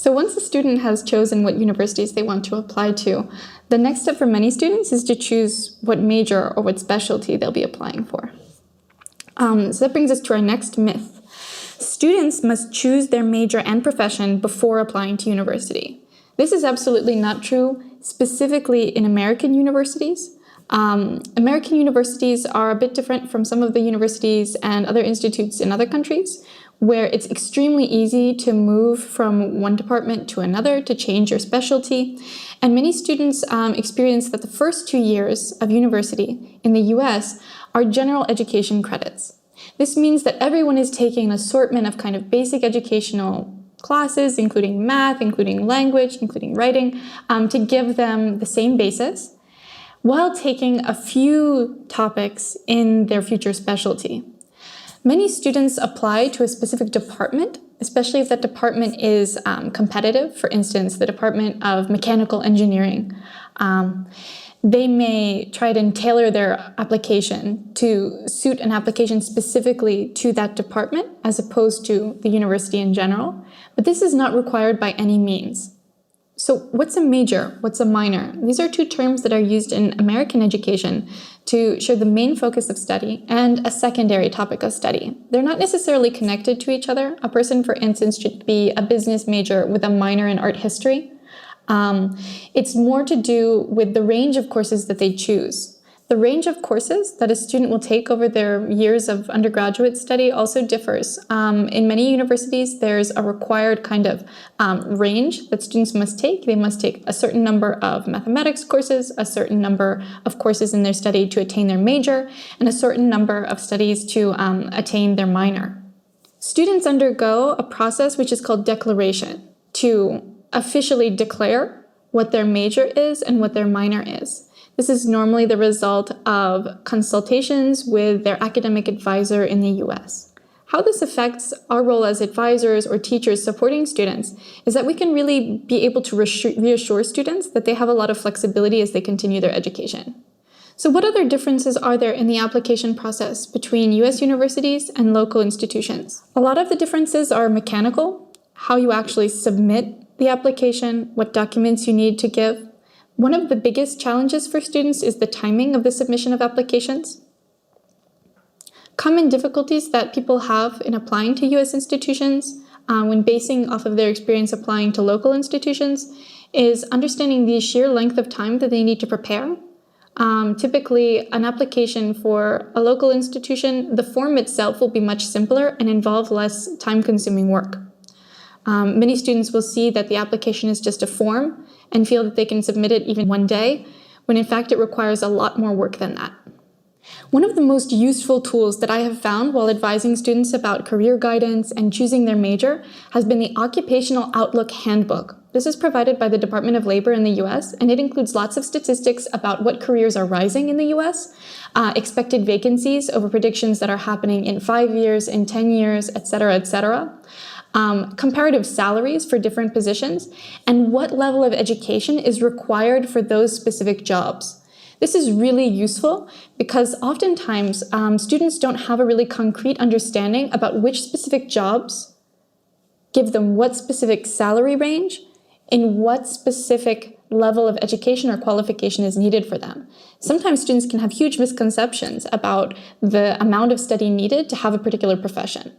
So once a student has chosen what universities they want to apply to, the next step for many students is to choose what major or what specialty they'll be applying for. So that brings us to our next myth. Students must choose their major and profession before applying to university. This is absolutely not true, specifically in American universities. American universities are a bit different from some of the universities and other institutes in other countries, where it's extremely easy to move from one department to another, to change your specialty. And many students experience that the first 2 years of university in the US are general education credits. This means that everyone is taking an assortment of kind of basic educational classes, including math, including language, including writing, to give them the same basis, while taking a few topics in their future specialty. Many students apply to a specific department, especially if that department is competitive. For instance, the Department of Mechanical Engineering. They may try to tailor their application to suit an application specifically to that department as opposed to the university in general. But this is not required by any means. So what's a major? What's a minor? These are two terms that are used in American education to show the main focus of study and a secondary topic of study. They're not necessarily connected to each other. A person, for instance, should be a business major with a minor in art history. It's more to do with the range of courses that they choose. The range of courses that a student will take over their years of undergraduate study also differs. In many universities, there's a required kind of range that students must take. They must take a certain number of mathematics courses, a certain number of courses in their study to attain their major, and a certain number of studies to attain their minor. Students undergo a process which is called declaration to officially declare what their major is and what their minor is. This is normally the result of consultations with their academic advisor in the US. How this affects our role as advisors or teachers supporting students is that we can really be able to reassure students that they have a lot of flexibility as they continue their education. So what other differences are there in the application process between US universities and local institutions? A lot of the differences are mechanical, how you actually submit the application, what documents you need to give. One of the biggest challenges for students is the timing of the submission of applications. Common difficulties that people have in applying to US institutions when basing off of their experience applying to local institutions is understanding the sheer length of time that they need to prepare. Typically, an application for a local institution, the form itself will be much simpler and involve less time-consuming work. Many students will see that the application is just a form and feel that they can submit it even one day, when in fact it requires a lot more work than that. One of the most useful tools that I have found while advising students about career guidance and choosing their major has been the Occupational Outlook Handbook. This is provided by the Department of Labor in the US, and it includes lots of statistics about what careers are rising in the US, expected vacancies over predictions that are happening in 5 years, in 10 years, etc., etc. Comparative salaries for different positions, and what level of education is required for those specific jobs. This is really useful because oftentimes students don't have a really concrete understanding about which specific jobs give them what specific salary range in what specific level of education or qualification is needed for them. Sometimes students can have huge misconceptions about the amount of study needed to have a particular profession.